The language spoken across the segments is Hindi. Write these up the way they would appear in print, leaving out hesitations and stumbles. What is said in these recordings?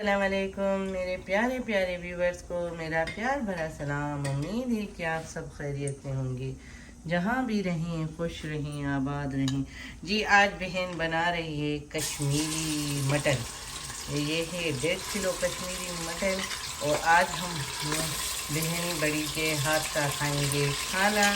अस्सलाम वालेकुम मेरे प्यारे प्यारे व्यूवर्स को मेरा प्यार भरा सलाम। उम्मीद है कि आप सब खैरियत में होंगे, जहाँ भी रहें खुश रहें आबाद रहें। जी आज बहन बना रही है कश्मीरी मटन। ये है 1.5 किलो कश्मीरी मटन और आज हम बहन बड़ी के हाथ का खाएंगे खाना,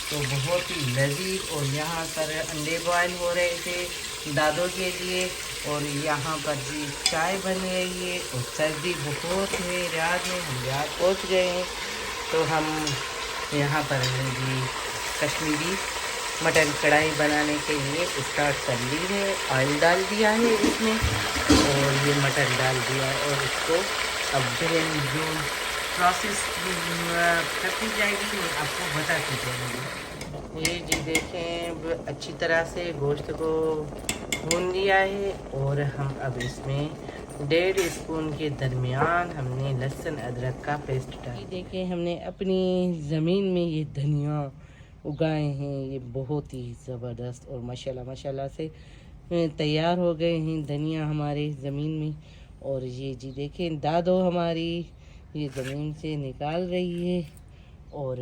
तो बहुत ही लजीज। और यहाँ पर अंडे बॉयल हो रहे थे दादों के लिए, और यहाँ पर जी चाय बन रही है। और सर्दी बहुत है रियाद में, हम रियाद पहुँच गए हैं, तो हम यहाँ पर हैं जी कश्मीरी मटन कढ़ाई बनाने के लिए स्टार्ट कर ली है। ऑयल डाल दिया है इसमें और ये मटन डाल दिया है, और इसको अब जो प्रोसेस करती जाएगी मैं आपको बताती जाएंगी। ये जी देखें अच्छी तरह से गोश्त को भून लिया है, और हम अब इसमें 1.5 स्पून के दरमियान हमने लहसुन अदरक का पेस्ट डाल। देखें हमने अपनी ज़मीन में ये धनिया उगाए हैं, ये बहुत ही ज़बरदस्त और माशाल्लाह माशाल्लाह से तैयार हो गए हैं धनिया हमारे ज़मीन में। और ये जी देखें दादो हमारी ये ज़मीन से निकाल रही है, और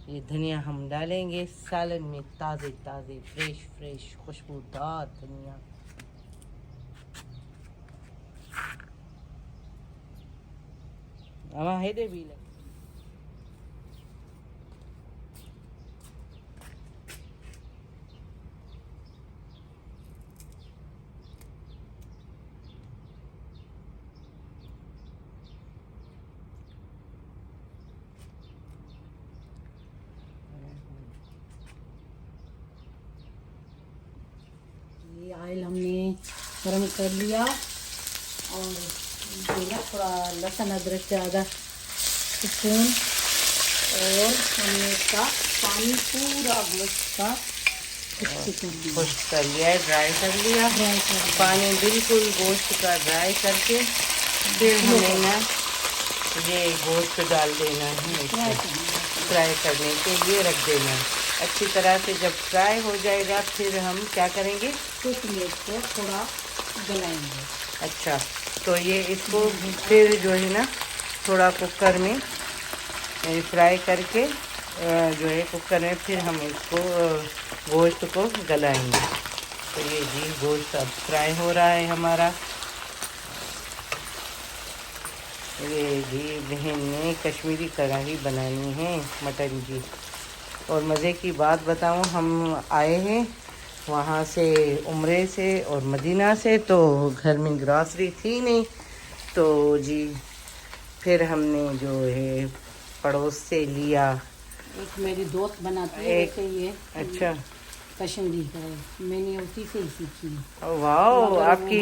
ये धनिया हम डालेंगे सालन में, ताज़े ताज़े फ्रेश फ्रेश खुशबूदार धनिया। आवा है दे भी ये ऑयल हमने गरम कर लिया, और थोड़ा लहसुन अदरक ज़्यादा स्पून, और हमने इसका पानी पूरा गोश्त का खुश कर लिया है, ड्राई कर लिया पानी बिल्कुल गोश्त का ड्राई करके फिर हमें ना ये गोश्त डाल देना है, फ्राई करने के लिए रख देना है। अच्छी तरह से जब फ्राई हो जाएगा फिर हम क्या करेंगे, मिर्च को थोड़ा गलाएंगे। अच्छा, तो ये इसको फिर जो है ना थोड़ा कुकर में फ्राई करके जो है कुकर में फिर हम इसको गोश्त को गलाएंगे। तो ये जी गोश्त अब फ्राई हो रहा है हमारा। ये जी बहन ने कश्मीरी कढ़ाई बनानी है मटन की। और मज़े की बात बताऊं, हम आए हैं वहाँ से उम्रे से और मदीना से, तो घर में ग्रॉसरी थी नहीं, तो जी फिर हमने जो है पड़ोस से लिया। एक मेरी दोस्त बनाती है एक ये अच्छा कश्मीरी है, मैंने उसी से ही सीखी। वाह, आपकी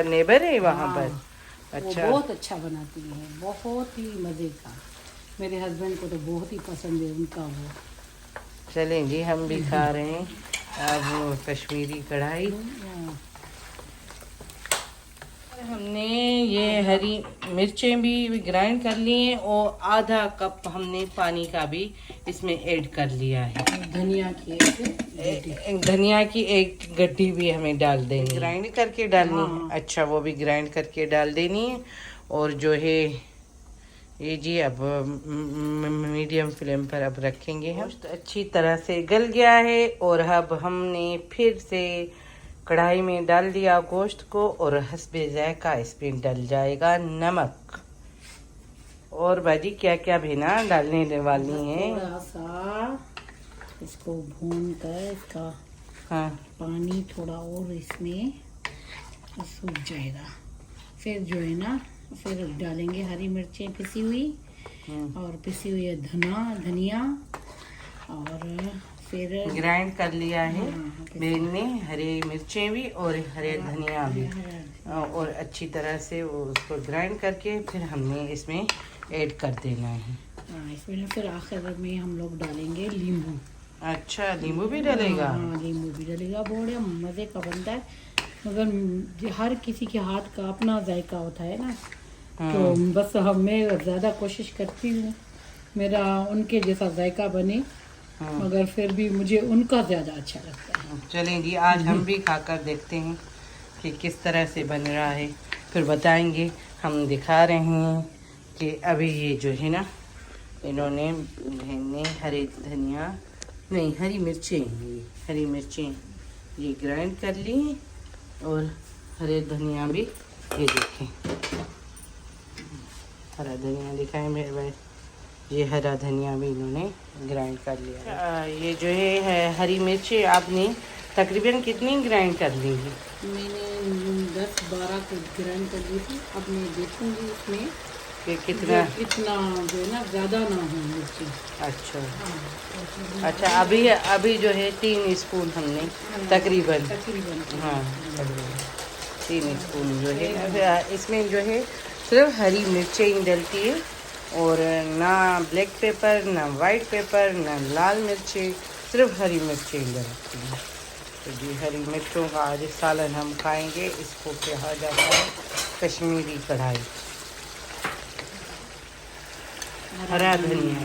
नेबर है वहाँ हाँ, पर? वो अच्छा, बहुत अच्छा बनाती है, बहुत ही मज़े का। मेरे हस्बैंड को तो बहुत ही पसंद है उनका वो। चलें जी हम भी खा रहे हैं अब कश्मीरी कढ़ाई। हमने ये हरी मिर्चें भी ग्राइंड कर ली हैं, और आधा कप हमने पानी का भी इसमें ऐड कर लिया है। धनिया की धनिया की एक गड्डी भी हमें डाल देनी, ग्राइंड करके डालनी है। हाँ। अच्छा, वो भी ग्राइंड करके डाल देनी है। और जो है ये जी अब मीडियम फ्लेम पर अब रखेंगे हम। गोश्त अच्छी तरह से गल गया है, और अब हमने फिर से कढ़ाई में डाल दिया गोश्त को, और हस्बे जायका इसमें डल जाएगा नमक। और भाजी क्या क्या भेना डालने वाली हैं? थोड़ा सा इसको भून कर इसका हाँ, पानी थोड़ा और इसमें सूख जाएगा। फिर जो है ना फिर डालेंगे हरी मिर्चें पिसी हुई, और पिसी हुई धनिया, और फिर ग्राइंड कर लिया है हाँ, बहन ने हरी मिर्चें भी और हरे धनिया भी, और अच्छी तरह से वो उसको ग्राइंड करके फिर हमने इसमें ऐड कर देना है। इसमें ना फिर आखिर में हम लोग डालेंगे नींबू। अच्छा, नींबू भी डलेगा? हाँ, नींबू भी डलेगा। बड़े मज़े का बनता है, मगर हर किसी के हाथ का अपना जायका होता है ना। तो बस मैं ज़्यादा कोशिश करती हूँ मेरा उनके जैसा जायका बने, मगर फिर भी मुझे उनका ज़्यादा अच्छा लगता है। चलें जी, आज हम भी खाकर देखते हैं कि किस तरह से बन रहा है फिर बताएंगे। हम दिखा रहे हैं कि अभी ये जो है ना, इन्होंने बहन ने हरी धनिया नहीं हरी मिर्चें, ये हरी मिर्चें ये ग्राइंड कर ली और हरे धनिया भी ये देखें, हरा धनिया दिखाएं मेरे भाई, ये हरा धनिया भी इन्होंने ग्राइंड कर लिया। ये जो है हरी मिर्ची आपने तकरीबन कितनी ग्राइंड कर ली है? मैंने 10-12 को ग्राइंड कर ली थी। अब मैं देखूंगी इसमें कि कितना जो है ना ज़्यादा ना हो मिर्ची। अच्छा अच्छा, अभी जो है 3 स्पून हमने तकरीबन हाँ 3 स्पून जो है इसमें जो है सिर्फ हरी मिर्चें ही डलती है और ना ब्लैक पेपर, ना वाइट पेपर, ना लाल मिर्चें, सिर्फ हरी मिर्चें ही डलती हैं। तो जी हरी मिर्चों का आज सालन हम खाएंगे। इसको कहा जाता है कश्मीरी कढ़ाई। हरा धनिया,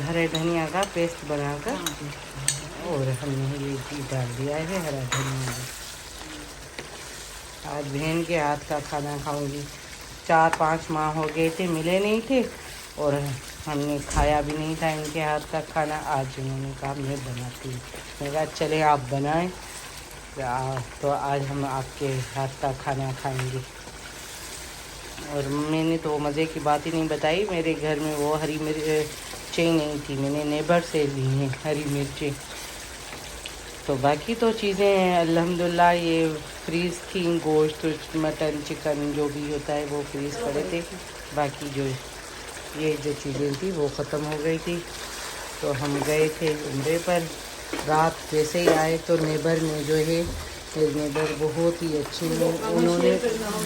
हरे धनिया का पेस्ट बनाकर और हमने ये भी डाल दिया है हरा धनिया। आज बहन के हाथ का खाना खाऊंगी। 4-5 माह हो गए थे मिले नहीं थे और हमने खाया भी नहीं था इनके हाथ का खाना। आज उन्होंने कहा मैं बनाती हूँ। मैंने कहा चले आप बनाएं, तो आज हम आपके हाथ का खाना खाएंगे। और मैंने तो मज़े की बात ही नहीं बताई, मेरे घर में वो हरी मिर्चें नहीं थी, मैंने नेबर से ली हैं हरी मिर्चें। तो बाकी तो चीज़ें अल्हम्दुलिल्लाह ये फ्रीज़ थी, गोश्त, मटन, चिकन जो भी होता है वो फ्रीज़ पड़े थे। बाकी जो ये जो चीज़ें थी वो ख़त्म हो गई थी। तो हम गए थे उम्रे पर, रात जैसे ही आए तो नेबर में जो है नेबर बहुत ही अच्छी है, उन्होंने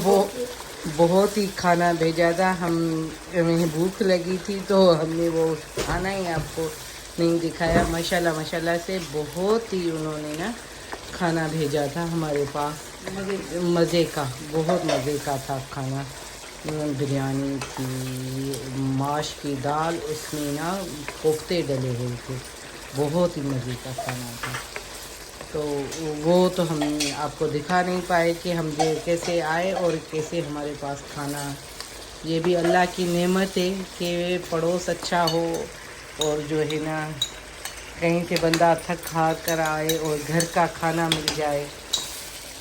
वो बहुत ही खाना भेजा था। हमें भूख लगी थी तो हमने वो खाना ही आपको नहीं दिखाया। माशाल्लाह माशाल्लाह से बहुत ही उन्होंने ना खाना भेजा था हमारे पास, मज़े का, बहुत मज़े का था खाना। बिरयानी थी, माश की दाल, उसमें ना कोफ्ते डले हुए थे, बहुत ही मज़े का खाना था। तो वो तो हम आपको दिखा नहीं पाए कि हम कैसे आए और कैसे हमारे पास खाना। ये भी अल्लाह की नेमत है कि पड़ोस अच्छा हो और जो है ना कहीं से बंदा थक हार कर आए और घर का खाना मिल जाए,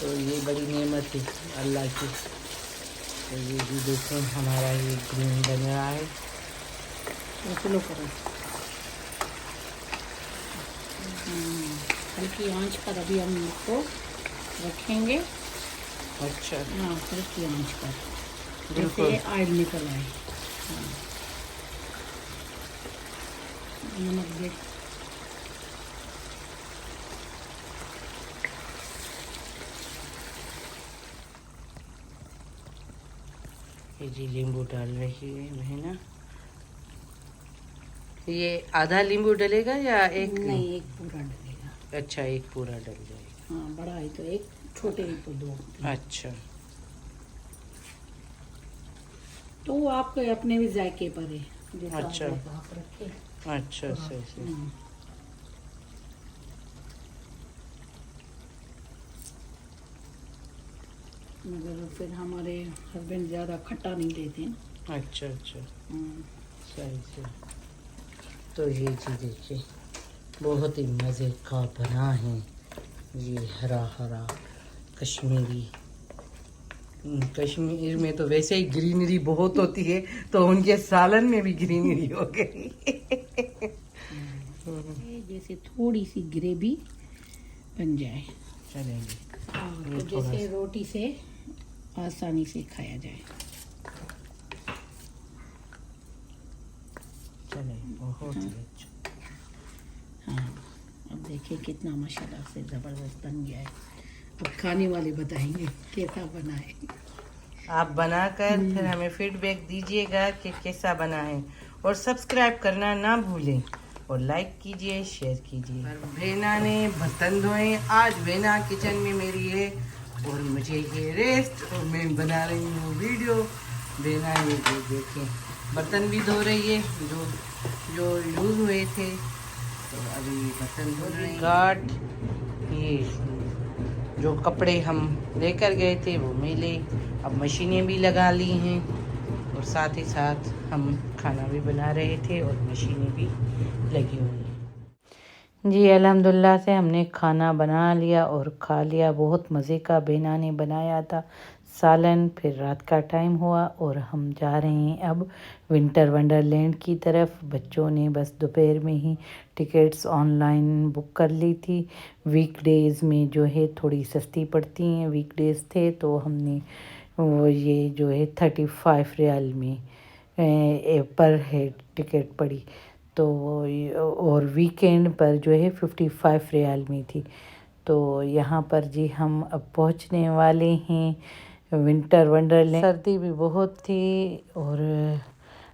तो ये बड़ी नेमत है अल्लाह की। तो ये भी देखें हमारा ये ग्रीन बन रहा है। चलो करो हल्की आंच पर अभी हम इसको रखेंगे। अच्छा हाँ हल्की आंच पर, बिल्कुल जैसे ऑयल निकल आए। हाँ नमक देख, ये जी नींबू डाल रही है ना। ये आधा नींबू डलेगा या एक? नहीं, एक पूरा डलेगा। अच्छा, एक पूरा डल जाएगा। हाँ बड़ा है तो एक, छोटे है तो 2। अच्छा, तो वो आपके अपने भी जायके पर है, जैसा अच्छा आप रखे। अच्छा सही सही। मगर फिर हमारे हस्बैंड ज़्यादा खट्टा नहीं देते हैं। अच्छा अच्छा सही सही। तो ये जी देखिए बहुत ही मज़े का बना है ये हरा हरा कश्मीरी। कश्मीर में तो वैसे ही ग्रीनरी बहुत होती है, तो उनके सालन में भी ग्रीनरी हो गई। जैसे थोड़ी सी ग्रेवी बन जाए चलेंगे, तो जैसे रोटी से आसानी से खाया जाए। चले बहुत ही अच्छा। हाँ अब देखिए कितना माशाल्लाह से ज़बरदस्त बन गया है। अब खाने वाले बताएंगे कैसा बना है। आप बनाकर फिर हमें फीडबैक दीजिएगा कि कैसा बना है, और सब्सक्राइब करना ना भूलें और लाइक कीजिए, शेयर कीजिए। भेना ने बर्तन धोए, आज भेना किचन में मेरी है और मुझे ये रेस्ट, और मैं बना रही हूँ वीडियो। भेना ये देखें बर्तन भी धो रही है जो यूज़ हुए थे, तो अभी बर्तन धो रही है। गार्ड ये जो कपड़े हम लेकर गए थे वो मिले, अब मशीनें भी लगा ली हैं और साथ ही साथ हम खाना भी बना रहे थे और मशीनें भी लगी हुई हैं। जी अल्हम्दुलिल्लाह से हमने खाना बना लिया और खा लिया। बहुत मज़े का बेना ने बनाया था सालन। फिर रात का टाइम हुआ और हम जा रहे हैं अब विंटर वंडरलैंड की तरफ। बच्चों ने बस दोपहर में ही टिकट्स ऑनलाइन बुक कर ली थी। वीकडेज़ में जो है थोड़ी सस्ती पड़ती हैं। वीकडेज़ थे तो हमने वो ये जो है 35 रियाल में पर हेड टिकट पड़ी, तो और वीकेंड पर जो है 55 रियाल में थी। तो यहाँ पर जी हम अब पहुँचने वाले हैं विंटर वंडरलैंड। सर्दी भी बहुत थी और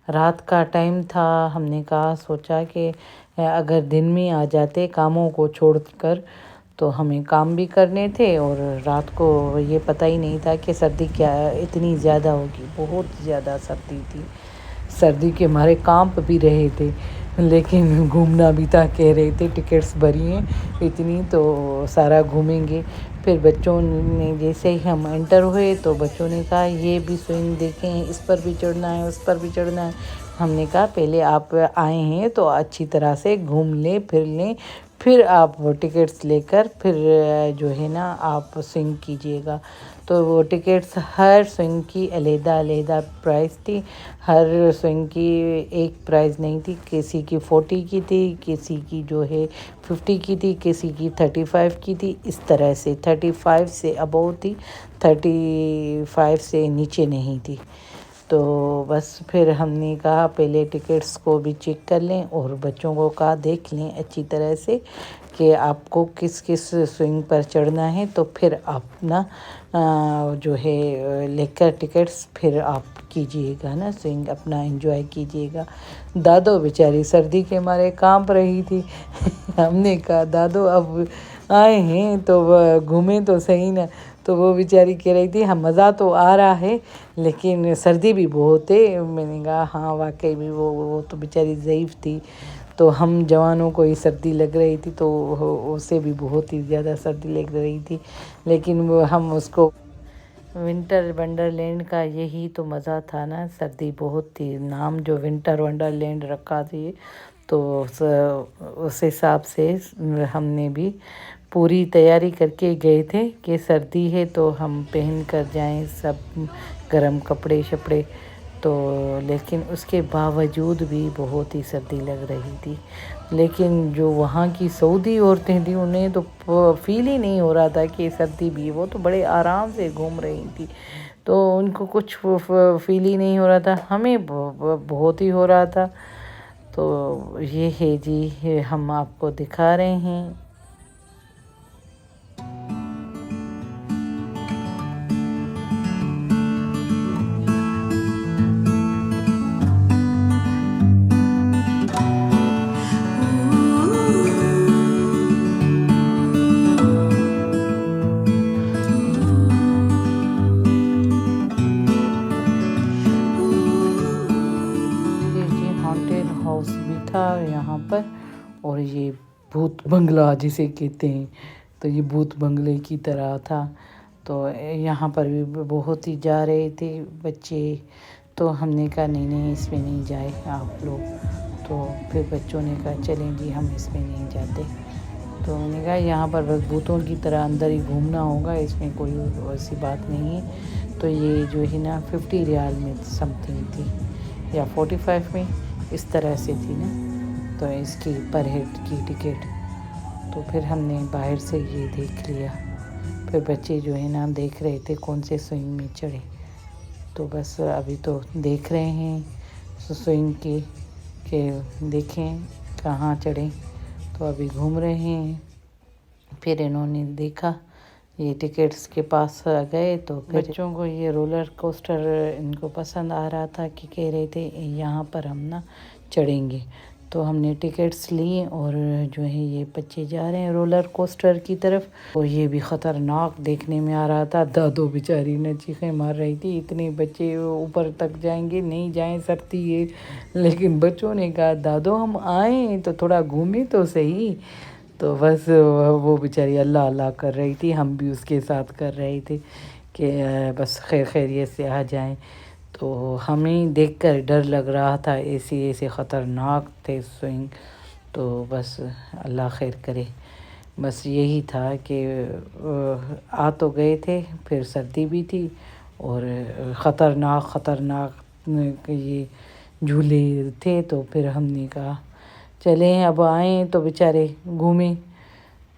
रात का टाइम था। हमने कहा सोचा कि अगर दिन में आ जाते कामों को छोड़कर, तो हमें काम भी करने थे और रात को ये पता ही नहीं था कि सर्दी क्या इतनी ज़्यादा होगी। बहुत ज़्यादा सर्दी थी। सर्दी के मारे कांप भी रहे थे, लेकिन घूमना भी था। कह रहे थे टिकट्स भरी हैं इतनी तो सारा घूमेंगे। फिर बच्चों ने जैसे ही हम एंटर हुए तो बच्चों ने कहा ये भी स्विंग देखें, इस पर भी चढ़ना है, उस पर भी चढ़ना है। हमने कहा पहले आप आए हैं तो अच्छी तरह से घूम लें फिर लें, फिर आप वो टिकट्स लेकर फिर जो है ना आप स्विंग कीजिएगा। तो वो टिकट्स हर स्विंग की अलग-अलग प्राइस थी। हर स्विंग की एक प्राइस नहीं थी। किसी की 40 की थी, किसी की जो है 50 की थी, किसी की 35 की थी। इस तरह से 35 से अबव थी, 35 से नीचे नहीं थी। तो बस फिर हमने कहा पहले टिकट्स को भी चेक कर लें और बच्चों को कहा देख लें अच्छी तरह से कि आपको किस किस स्विंग पर चढ़ना है। तो फिर आप ना जो है लेकर टिकट्स फिर आप कीजिएगा ना स्विंग, अपना एंजॉय कीजिएगा। दादो बेचारी सर्दी के मारे कांप रही थी। हमने कहा दादो अब आए हैं तो घूमें तो सही ना। तो वो बेचारी कह रही थी हाँ मज़ा तो आ रहा है लेकिन सर्दी भी बहुत है। मैंने कहा हाँ वाकई में वो तो बेचारी ज़ईफ़ थी, तो हम जवानों को ही सर्दी लग रही थी तो उसे भी बहुत ही ज़्यादा सर्दी लग रही थी। लेकिन वो हम उसको विंटर वंडरलैंड का यही तो मज़ा था ना। सर्दी बहुत थी, नाम जो विंटर वंडरलैंड रखा थी तो उस हिसाब से हमने भी पूरी तैयारी करके गए थे कि सर्दी है तो हम पहन कर जाएं सब गर्म कपड़े शपड़े। तो लेकिन उसके बावजूद भी बहुत ही सर्दी लग रही थी। लेकिन जो वहाँ की सऊदी औरतें थी उन्हें तो फील ही नहीं हो रहा था कि सर्दी भी, वो तो बड़े आराम से घूम रही थी। तो उनको कुछ फील ही नहीं हो रहा था, हमें बहुत ही हो रहा था। तो ये है जी, ये हम आपको दिखा रहे हैं। हाउस भी था यहाँ पर और ये भूत बंगला जिसे कहते हैं, तो ये भूत बंगले की तरह था। तो यहाँ पर भी बहुत ही जा रहे थे बच्चे, तो हमने कहा नहीं नहीं इसमें नहीं जाए आप लोग। तो फिर बच्चों ने कहा चलें जी हम इसमें नहीं जाते। तो मैंने कहा यहाँ पर बस भूतों की तरह अंदर ही घूमना होगा, इसमें कोई ऐसी बात नहीं है। तो ये जो है ना 50 रियाल में समथिंग थी या 45 में, इस तरह से थी ना। तो इसकी पर हेड की टिकट, तो फिर हमने बाहर से ये देख लिया। फिर बच्चे जो है ना देख रहे थे कौन से स्विंग में चढ़े। तो बस अभी तो देख रहे हैं स्विंग की कि देखें कहाँ चढ़ें। तो अभी घूम रहे हैं। फिर इन्होंने देखा ये टिकट्स के पास गए तो फिर बच्चों को ये रोलर कोस्टर इनको पसंद आ रहा था कि कह रहे थे यहाँ पर हम ना चढ़ेंगे। तो हमने टिकट्स लिए और जो है ये बच्चे जा रहे हैं रोलर कोस्टर की तरफ। तो ये भी ख़तरनाक देखने में आ रहा था। दादो बेचारी ने चीखें मार रही थी, इतने बच्चे ऊपर तक जाएंगे, नहीं जाएं सकती ये। लेकिन बच्चों ने कहा दादो हम आए तो थोड़ा घूमे तो सही। तो बस वो बेचारी अल्लाह अल्लाह कर रही थी, हम भी उसके साथ कर रहे थे कि बस खैर खैरियत से आ जाएं। तो हमें देखकर डर लग रहा था, ऐसे ख़तरनाक थे स्विंग। तो बस अल्लाह खैर करे। बस यही था कि आ तो गए थे, फिर सर्दी भी थी और ख़तरनाक ये झूले थे। तो फिर हमने कहा चलें, अब आए तो बेचारे घूमें।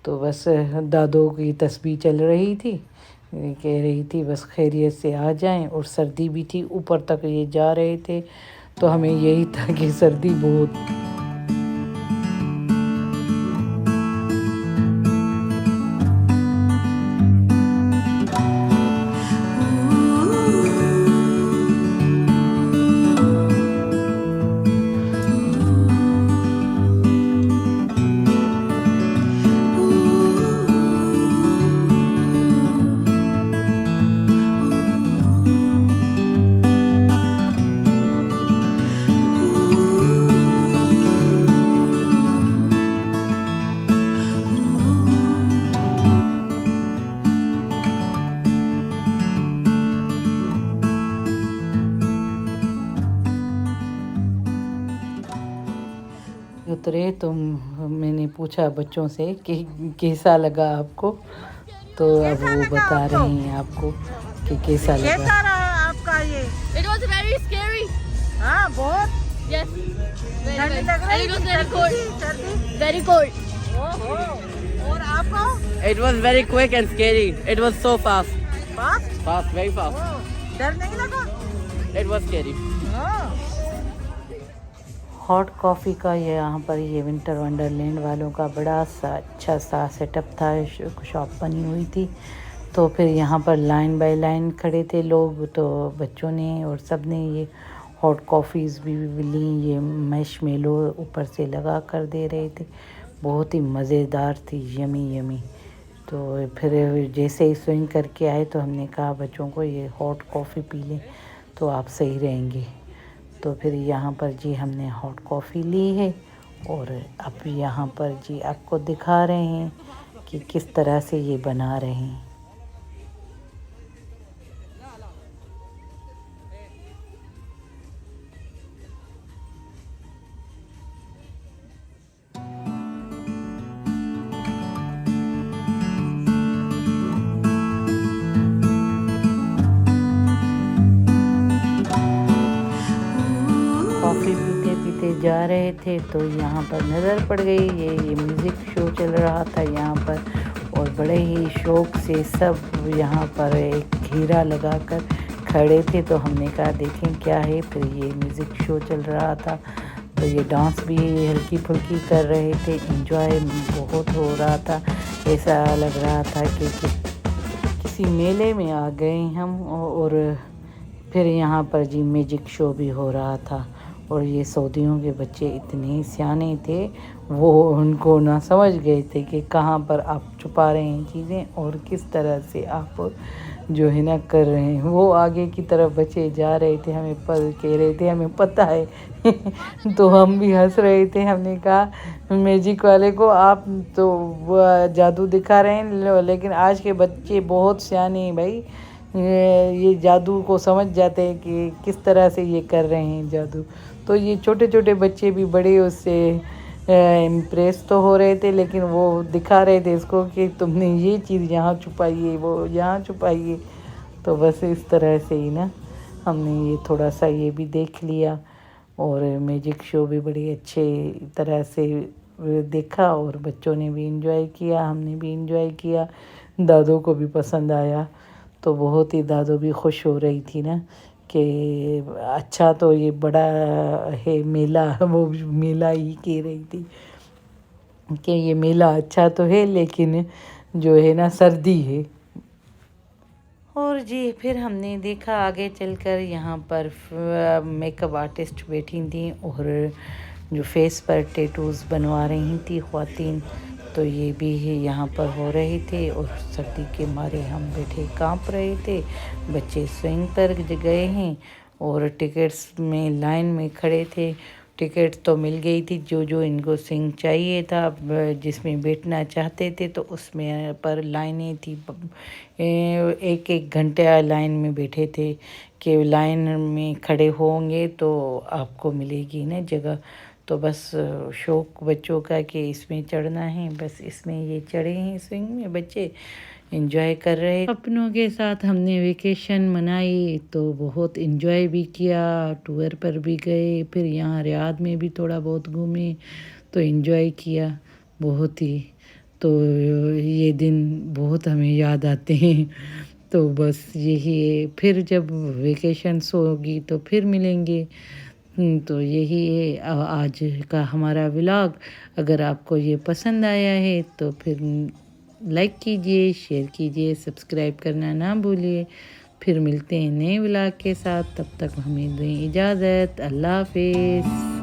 तो बस दादों की तस्बीह चल रही थी, कह रही थी बस खैरियत से आ जाएं। और सर्दी भी थी, ऊपर तक ये जा रहे थे तो हमें यही था कि सर्दी बहुत। उतरे तो मैंने पूछा बच्चों से कि कैसा लगा आपको। तो अब वो बता रहे हैं आपको कि कैसा लगा। कैसा रहा आपका ये? It was very scary. हाँ बहुत Yes. ठंड लग And रही it थी, was very सर्दी cold. थी, सर्दी। Very cold. ओहो। और आपको? It was very quick and scary. It was so fast. Fast? Fast, very fast. ओह, डर नहीं लगा? It was scary. हाँ। हॉट कॉफ़ी का ये यहाँ पर ये विंटर वंडरलैंड वालों का बड़ा सा अच्छा सा सेटअप था, शॉप बनी हुई थी। तो फिर यहाँ पर लाइन बाय लाइन खड़े थे लोग। तो बच्चों ने और सब ने ये हॉट कॉफ़ीज़ भी ली, ये मैशमेलो ऊपर से लगा कर दे रहे थे। बहुत ही मज़ेदार थी, यमी। तो फिर जैसे ही स्विंग करके आए तो हमने कहा बच्चों को ये हॉट कॉफ़ी पी लें तो आप सही रहेंगे। तो फिर यहाँ पर जी हमने हॉट कॉफ़ी ली है और अब यहाँ पर जी आपको दिखा रहे हैं कि किस तरह से ये बना रहे हैं। कॉफ़ी पीते पीते जा रहे थे तो यहाँ पर नज़र पड़ गई ये म्यूज़िक शो चल रहा था यहाँ पर। और बड़े ही शौक़ से सब यहाँ पर एक घेरा लगाकर खड़े थे। तो हमने कहा देखें क्या है। फिर ये म्यूज़िक शो चल रहा था तो ये डांस भी हल्की फुल्की कर रहे थे, एंजॉय बहुत हो रहा था। ऐसा लग रहा था कि किसी मेले में आ गए हम। और फिर यहाँ पर जी मैजिक शो भी हो रहा था। और ये सऊदियों के बच्चे इतने सियाने थे, वो उनको ना समझ गए थे कि कहाँ पर आप छुपा रहे हैं चीज़ें और किस तरह से आप जो है ना कर रहे हैं। वो आगे की तरफ बच्चे जा रहे थे, हमें पर कह रहे थे हमें पता है तो हम भी हंस रहे थे। हमने कहा मैजिक वाले को आप तो जादू दिखा रहे हैं, लेकिन आज के बच्चे बहुत सियाने हैं भाई, ये जादू को समझ जाते हैं कि किस तरह से ये कर रहे हैं जादू। तो ये छोटे छोटे बच्चे भी बड़े उससे इम्प्रेस तो हो रहे थे, लेकिन वो दिखा रहे थे इसको कि तुमने ये चीज़ यहाँ छुपाई है, वो यहाँ छुपाई है। तो बस इस तरह से ही ना हमने ये थोड़ा सा ये भी देख लिया। और मैजिक शो भी बड़ी अच्छे तरह से देखा और बच्चों ने भी इंजॉय किया, हमने भी इंजॉय किया, दादों को भी पसंद आया। तो बहुत ही दादो भी खुश हो रही थी ना कि अच्छा तो ये बड़ा है मेला, वो मेला ही कह रही थी कि ये मेला अच्छा तो है लेकिन जो है ना सर्दी है। और जी फिर हमने देखा आगे चलकर यहाँ पर मेकअप आर्टिस्ट बैठी थी और जो फेस पर टैटूज़ बनवा रही थी ख्वातीन। तो ये भी यहाँ पर हो रहे थे और सर्दी के मारे हम बैठे कांप रहे थे। बच्चे स्विंग पर गए हैं और टिकट्स में लाइन में खड़े थे। टिकट तो मिल गई थी जो जो इनको सिंह चाहिए था, जिसमें बैठना चाहते थे तो उसमें पर लाइनें थी। एक एक घंटे लाइन में बैठे थे कि लाइन में खड़े होंगे तो आपको मिलेगी ना जगह। तो बस शौक बच्चों का कि इसमें चढ़ना है, बस इसमें ये चढ़े हैं स्विंग में, बच्चे एंजॉय कर रहे। अपनों के साथ हमने वेकेशन मनाई तो बहुत एंजॉय भी किया, टूर पर भी गए, फिर यहाँ रियाद में भी थोड़ा बहुत घूमे तो एंजॉय किया बहुत ही। तो ये दिन बहुत हमें याद आते हैं। तो बस यही है, फिर जब वेकेशंस होगी तो फिर मिलेंगे। तो यही है आज का हमारा व्लॉग। अगर आपको ये पसंद आया है तो फिर लाइक कीजिए, शेयर कीजिए, सब्सक्राइब करना ना भूलिए। फिर मिलते हैं नए व्लॉग के साथ, तब तक हमें दें इजाज़त। अल्लाह हाफिज़।